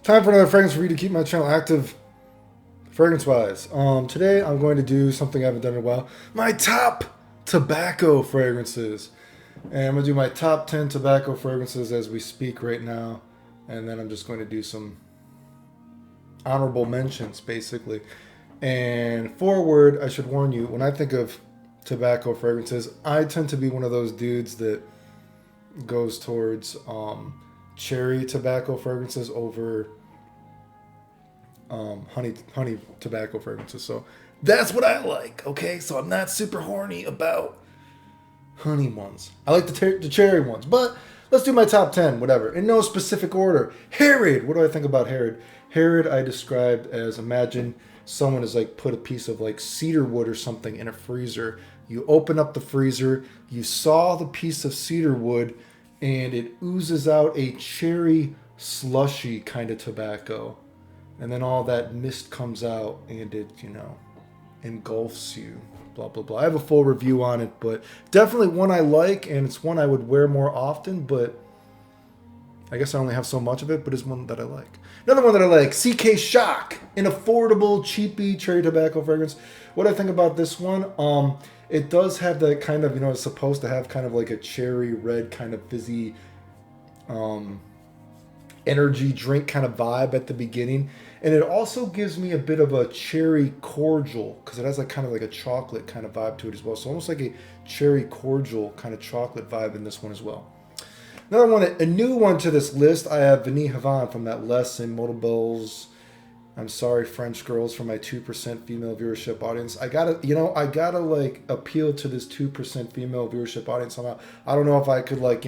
Time for another fragrance review to keep my channel active fragrance-wise. Today I'm going to do something I haven't done in a while. My top tobacco fragrances. And I'm going to do my top 10 tobacco fragrances as we speak right now. And then I'm just going to do some honorable mentions, basically. And forward, I should warn you, when I think of tobacco fragrances, I tend to be one of those dudes that goes towards cherry tobacco fragrances over honey tobacco fragrances. So that's what I like. Okay, so I'm not super horny about honey ones. I like the cherry ones, but let's do my top 10, whatever, in no specific order. Herod. What do I think about Herod? Herod I described as, imagine someone has like put a piece of like cedar wood or something in a freezer. You open up the freezer, you saw the piece of cedar wood, and it oozes out a cherry slushy kind of tobacco. And then all that mist comes out and it, engulfs you. Blah, blah, blah. I have a full review on it, but definitely one I like, and it's one I would wear more often, but I guess I only have so much of it, but it's one that I like. Another one that I like, CK Shock, an affordable, cheapy cherry tobacco fragrance. What I think about this one, it does have that kind of, it's supposed to have kind of like a cherry red kind of fizzy energy drink kind of vibe at the beginning. And it also gives me a bit of a cherry cordial because it has like kind of like a chocolate kind of vibe to it as well. So almost like a cherry cordial kind of chocolate vibe in this one as well. Another one, a new one to this list, I have Vanille Havane from that Les and Motables. I'm sorry, French girls, for my 2% female viewership audience. I gotta like appeal to this 2% female viewership audience somehow. I don't know if I could like,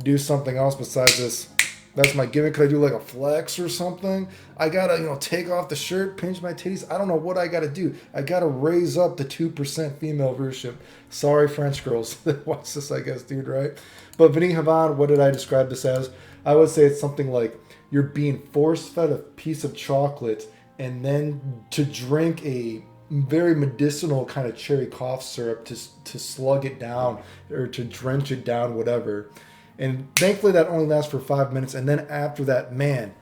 do something else besides this. That's my gimmick. Could I do like a flex or something? I gotta, take off the shirt, pinch my titties. I don't know what I gotta do. I gotta raise up the 2% female viewership. Sorry, French girls that watch this, I guess, dude, right? But Vanille Havane, what did I describe this as? I would say it's something like you're being force-fed a piece of chocolate and then to drink a very medicinal kind of cherry cough syrup to slug it down or to drench it down, whatever. And thankfully that only lasts for 5 minutes. And then after that, man,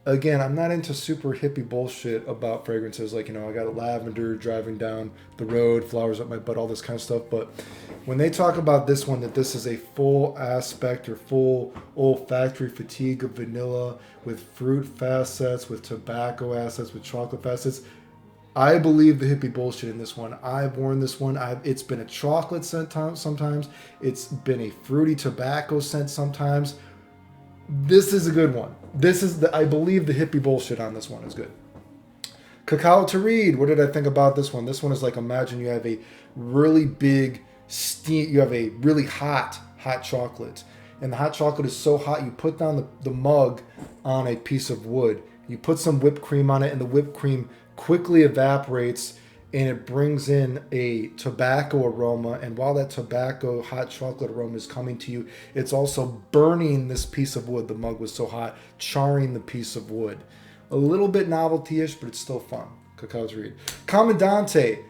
again, I'm not into super hippie bullshit about fragrances. Like, I got a lavender driving down the road, flowers up my butt, all this kind of stuff. But when they talk about this one, that this is a full aspect or full olfactory fatigue of vanilla with fruit facets, with tobacco assets, with chocolate facets, I believe the hippie bullshit in this one. I've worn this one. It's been a chocolate scent sometimes. It's been a fruity tobacco scent sometimes. This is a good one. I believe the hippie bullshit on this one is good. Cacao torride. What did I think about this one? This one is like, imagine you have a really big steam. You have a really hot chocolate. And the hot chocolate is so hot, you put down the mug on a piece of wood. You put some whipped cream on it, and the whipped cream quickly evaporates and it brings in a tobacco aroma. And while that tobacco hot chocolate aroma is coming to you, it's also burning this piece of wood. The mug was so hot, charring the piece of wood. A little bit novelty-ish, but it's still fun. Cacao torride. Commandante.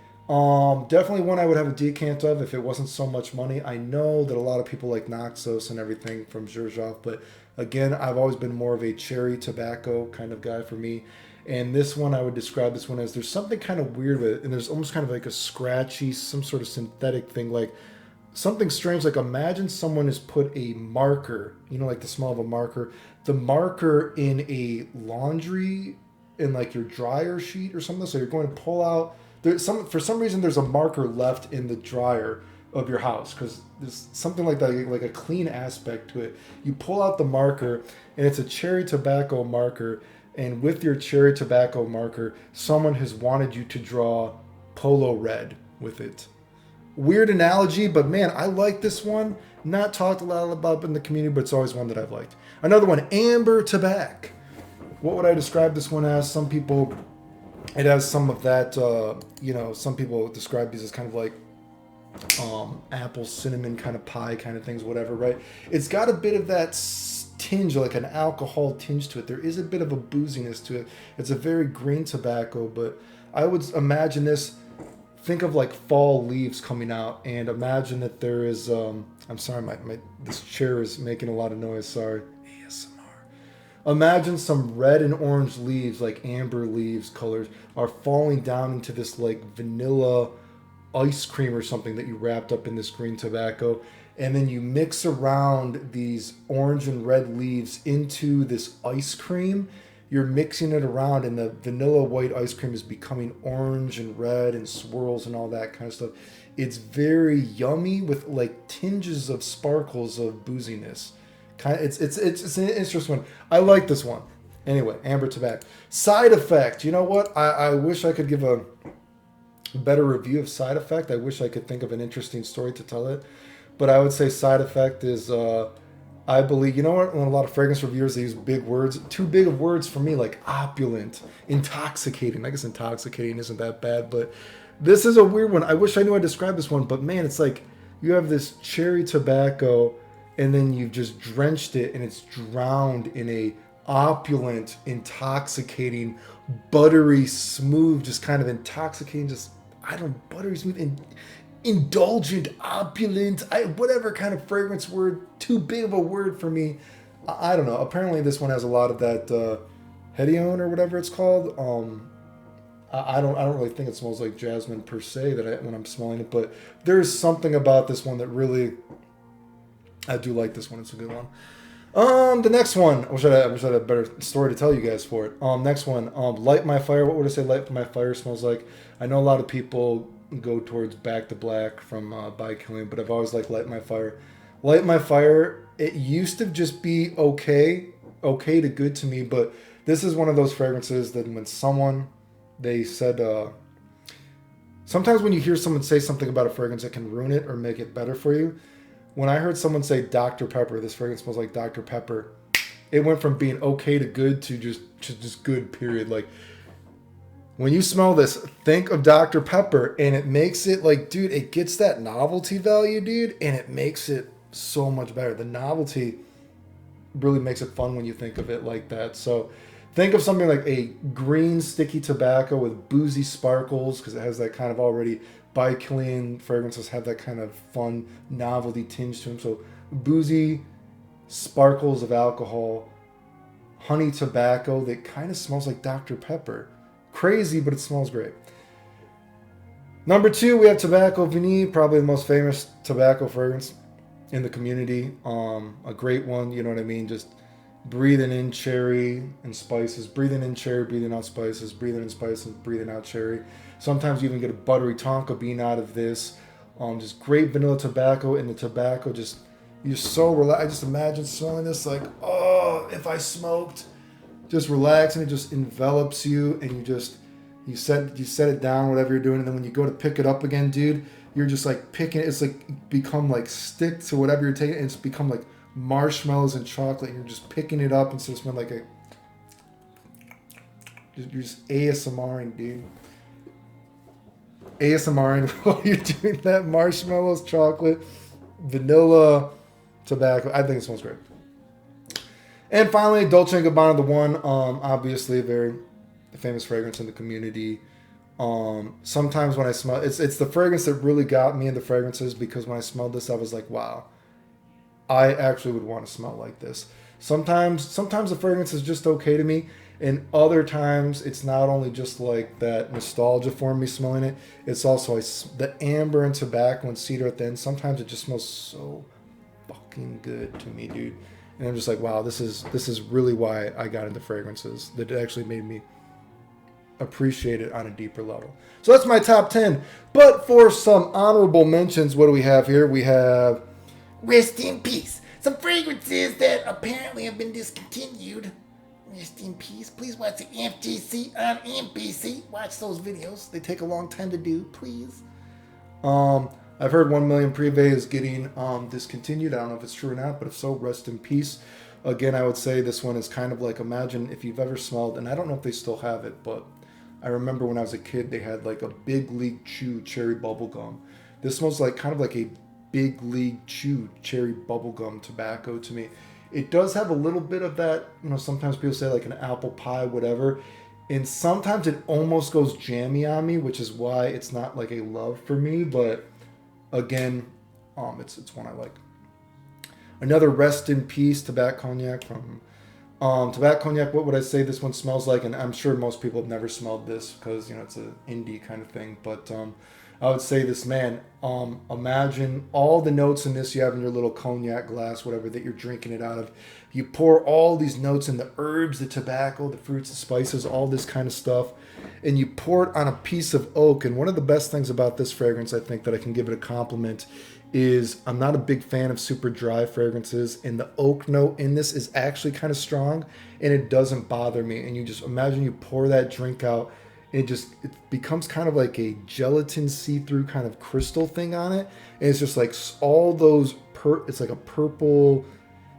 Definitely one I would have a decant of if it wasn't so much money. I know that a lot of people like Naxos and everything from Xerjoff, but again, I've always been more of a cherry tobacco kind of guy for me. And this one, I would describe this one as there's something kind of weird with it. And there's almost kind of like a scratchy, some sort of synthetic thing, like something strange. Like imagine someone has put a marker, like the smell of a marker, the marker in a laundry, in like your dryer sheet or something. So you're going to pull out, for some reason, there's a marker left in the dryer of your house because there's something like that, like a clean aspect to it. You pull out the marker and it's a cherry tobacco marker. And with your cherry tobacco marker, someone has wanted you to draw polo red with it. Weird analogy, but man, I like this one. Not talked a lot about in the community, but it's always one that I've liked. Another one, amber tobacco. What would I describe this one as? Some people, it has some of that, some people describe these as kind of like apple cinnamon kind of pie kind of things, whatever, right? It's got a bit of that tinge, like an alcohol tinge to it. There is a bit of a booziness to it. It's a very green tobacco, but I would imagine this, think of like fall leaves coming out, and imagine that there is I'm sorry, my this chair is making a lot of noise, sorry. ASMR. Imagine some red and orange leaves, like amber leaves colors, are falling down into this like vanilla ice cream or something that you wrapped up in this green tobacco. And then you mix around these orange and red leaves into this ice cream. You're mixing it around, and the vanilla white ice cream is becoming orange and red and swirls and all that kind of stuff. It's very yummy with like tinges of sparkles of booziness. Kind of, it's an interesting one. I like this one. Anyway, amber tobacco. Side effect. You know what? I wish I could give a better review of side effect. I wish I could think of an interesting story to tell it. But I would say side effect is, I believe, you know what? When a lot of fragrance reviewers, they use big words, too big of words for me, like opulent, intoxicating. I guess intoxicating isn't that bad, but this is a weird one. I wish I knew how to describe this one, but man, it's like you have this cherry tobacco and then you've just drenched it and it's drowned in a opulent, intoxicating, buttery, smooth, just kind of intoxicating, just, I don't know, buttery, smooth, and indulgent, opulent, whatever kind of fragrance word, too big of a word for me. I don't know. Apparently this one has a lot of that hedione or whatever it's called. I don't really think it smells like jasmine per se when I'm smelling it, but there's something about this one that really, I do like this one. It's a good one. The next one, I wish I had a better story to tell you guys for it. Next one, Light My Fire. What would I say Light My Fire smells like? I know a lot of people go towards Back to Black from By Killian, but I've always liked Light My Fire. Light My Fire, it used to just be okay to good to me, but this is one of those fragrances that when someone, they said, sometimes when you hear someone say something about a fragrance that can ruin it or make it better for you, when I heard someone say Dr. Pepper, this fragrance smells like Dr. Pepper, it went from being okay to good to just good, period. Like, when you smell this, think of Dr. Pepper, and it makes it like, dude, it gets that novelty value, dude, and it makes it so much better. The novelty really makes it fun when you think of it like that. So think of something like a green sticky tobacco with boozy sparkles, because it has that kind of already, By Killian fragrances have that kind of fun novelty tinge to them. So boozy sparkles of alcohol, honey tobacco that kind of smells like Dr. Pepper. Crazy, but it smells great. Number 2, we have Tobacco Vanille, probably the most famous tobacco fragrance in the community. A great one, you know what I mean? Just breathing in cherry and spices, breathing in cherry, breathing out spices, breathing in spices, breathing out cherry. Sometimes you even get a buttery tonka bean out of this. Just great vanilla tobacco, and the tobacco just, you're so relaxed. I just imagine smelling this like, oh, if I smoked. Just relax, and it just envelops you, and you set it down, whatever you're doing, and then when you go to pick it up again, dude, you're just like picking it. It's like become like stick to whatever you're taking, and it's become like marshmallows and chocolate, and you're just picking it up instead of smelling like a. You're just ASMRing, dude. ASMRing while you're doing that. Marshmallows, chocolate, vanilla, tobacco. I think it smells great. And finally, Dolce & Gabbana, the one, obviously a very famous fragrance in the community. Sometimes when I smell, it's the fragrance that really got me into fragrances, because when I smelled this, I was like, wow, I actually would want to smell like this. Sometimes the fragrance is just okay to me, and other times it's not only just like that nostalgia for me smelling it, it's also the amber and tobacco and cedar at the end. Sometimes it just smells so fucking good to me, dude. And I'm just like, wow, this is really why I got into fragrances. That it actually made me appreciate it on a deeper level. So that's my top 10. But for some honorable mentions, what do we have here? We have Rest in Peace. Some fragrances that apparently have been discontinued. Rest in peace. Please watch the FGC on NBC. Watch those videos. They take a long time to do. Please. I've heard 1 Million Privé is getting discontinued. I don't know if it's true or not, but if so, rest in peace. Again, I would say this one is kind of like, imagine if you've ever smelled, and I don't know if they still have it, but I remember when I was a kid, they had like a Big League Chew cherry bubblegum. This smells like kind of like a Big League Chew cherry bubblegum tobacco to me. It does have a little bit of that, sometimes people say like an apple pie, whatever. And sometimes it almost goes jammy on me, which is why it's not like a love for me, but again, it's one I like. Another Rest in Peace Tobacconia from Tobacco cognac, what would I say this one smells like? And I'm sure most people have never smelled this because, you know, it's an indie kind of thing. But I would say this, man, imagine all the notes in this you have in your little cognac glass, whatever, that you're drinking it out of. You pour all these notes in, the herbs, the tobacco, the fruits, the spices, all this kind of stuff, and you pour it on a piece of oak. And one of the best things about this fragrance, I think, that I can give it a compliment is I'm not a big fan of super dry fragrances, and the oak note in this is actually kind of strong, and it doesn't bother me. And you just imagine you pour that drink out, and it becomes kind of like a gelatin see-through kind of crystal thing on it, and it's just like all those it's like a purple,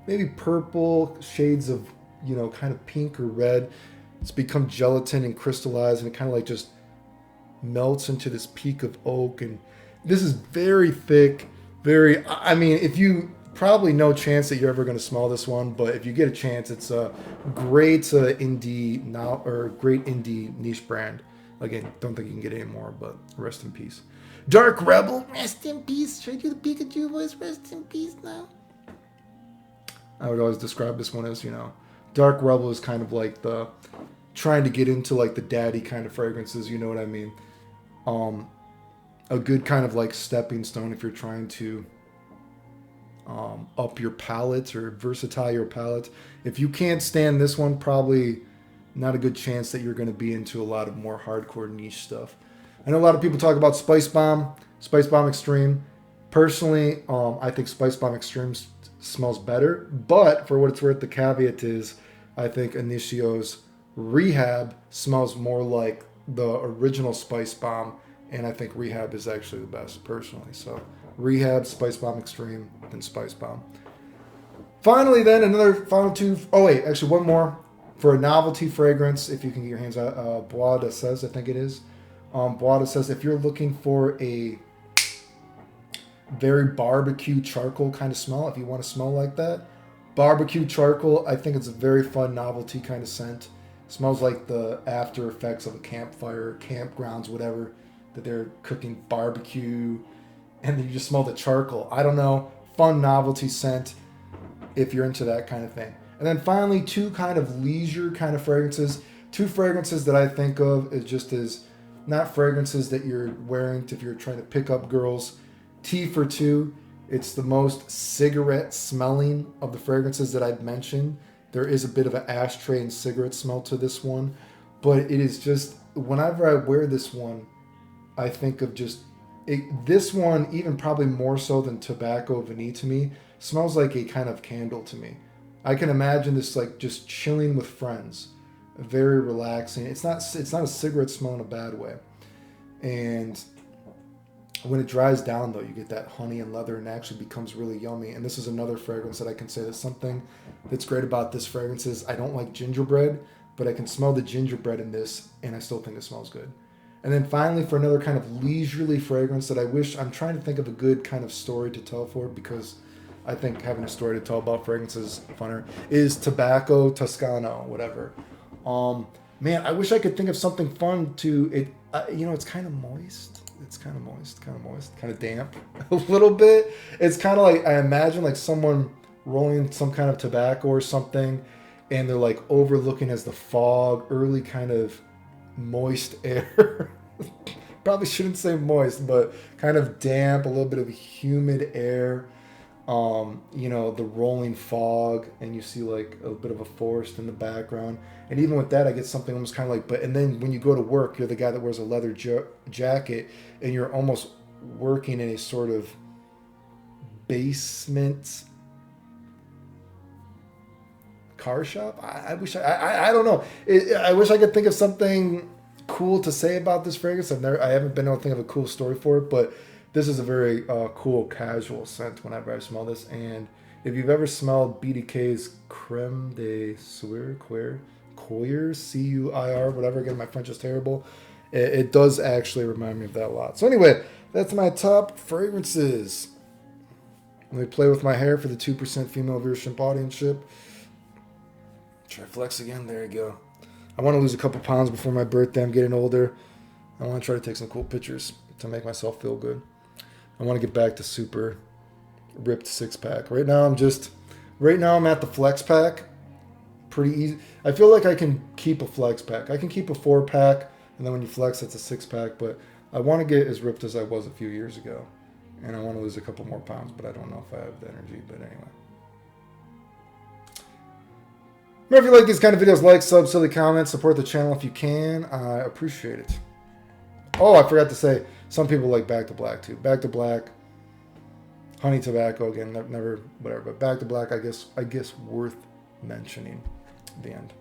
maybe purple shades of, you know, kind of pink or red. It's become gelatin and crystallized, and it kind of like just melts into this peak of oak. And this is very thick. I mean, if you probably no chance that you're ever going to smell this one, but if you get a chance, it's a great indie now, or great indie niche brand. Again, don't think you can get any more, but rest in peace. Dark Rebel, rest in peace. Should I do the Pikachu voice? Rest in peace now. I would always describe this one as, you know, Dark Rebel is kind of like the trying to get into like the daddy kind of fragrances, you know what I mean? A good kind of like stepping stone if you're trying to up your palate or versatile your palate. If you can't stand this one, probably not a good chance that you're going to be into a lot of more hardcore niche stuff. I know a lot of people talk about Spice Bomb Extreme. Personally, I think Spice Bomb Extreme smells better, but for what it's worth, the caveat is I think Inicio's Rehab smells more like the original Spice Bomb, and I think Rehab is actually the best, personally. So Rehab, Spice Bomb Extreme, then Spice Bomb. Finally, then, another final two. Oh, wait, actually, one more. For a novelty fragrance, if you can get your hands on Bois de Says, I think it is. Bois de Says, if you're looking for a very barbecue charcoal kind of smell, if you want to smell like that, barbecue charcoal, I think it's a very fun novelty kind of scent. Smells like the after effects of a campfire, campgrounds, whatever, that they're cooking barbecue, and then you just smell the charcoal. I don't know. Fun novelty scent if you're into that kind of thing. And then finally, two kind of leisure kind of fragrances. Two fragrances that I think of as just as not fragrances that you're wearing if you're trying to pick up girls. Tea for Two. It's the most cigarette smelling of the fragrances that I've mentioned. There is a bit of an ashtray and cigarette smell to this one, but it is just, whenever I wear this one, I think of just, this one, even probably more so than Tobacco Vanille to me, smells like a kind of candle to me. I can imagine this like just chilling with friends, very relaxing. It's not a cigarette smell in a bad way. And when it dries down, though, you get that honey and leather, and it actually becomes really yummy. And this is another fragrance that I can say that something that's great about this fragrance is I don't like gingerbread, but I can smell the gingerbread in this, and I still think it smells good. And then finally, for another kind of leisurely fragrance that I'm trying to think of a good kind of story to tell for it, because I think having a story to tell about fragrances is funner, is Tobacco Toscano, whatever. Man, I wish I could think of something fun to it. It's kind of moist. It's kind of moist, kind of damp a little bit. It's kind of like, I imagine like someone rolling some kind of tobacco or something, and they're like overlooking as the fog, early kind of moist air. Probably shouldn't say moist, but kind of damp, a little bit of humid air. The rolling fog, and you see like a bit of a forest in the background. And even with that, I get something almost kind of like, and then when you go to work, you're the guy that wears a leather jacket, and you're almost working in a sort of basement car shop. I wish I don't know. I wish I could think of something cool to say about this fragrance. I haven't been able to think of a cool story for it, but this is a very cool casual scent whenever I smell this. And if you've ever smelled BDK's Creme de Cuir, C-U-I-R, whatever, again, my French is terrible, it does actually remind me of that a lot. So anyway, that's my top fragrances. Let me play with my hair for the 2% female viewership audience-ship. Try flex again. There you go. I want to lose a couple pounds before my birthday. I'm getting older. I want to try to take some cool pictures to make myself feel good. I want to get back to super ripped six-pack. Right now I'm at the flex pack. pretty easy. I feel like I can keep a flex pack. I can keep a 4-pack, and then when you flex, it's a 6-pack. But I want to get as ripped as I was a few years ago, and I want to lose a couple more pounds, but I don't know if I have the energy. But anyway. Remember, if you like these kind of videos, like, sub, silly comments, support the channel if you can. I appreciate it. Oh, I forgot to say, some people like Back to Black too. Back to Black, honey tobacco again, never whatever, but Back to Black, I guess worth mentioning. The end.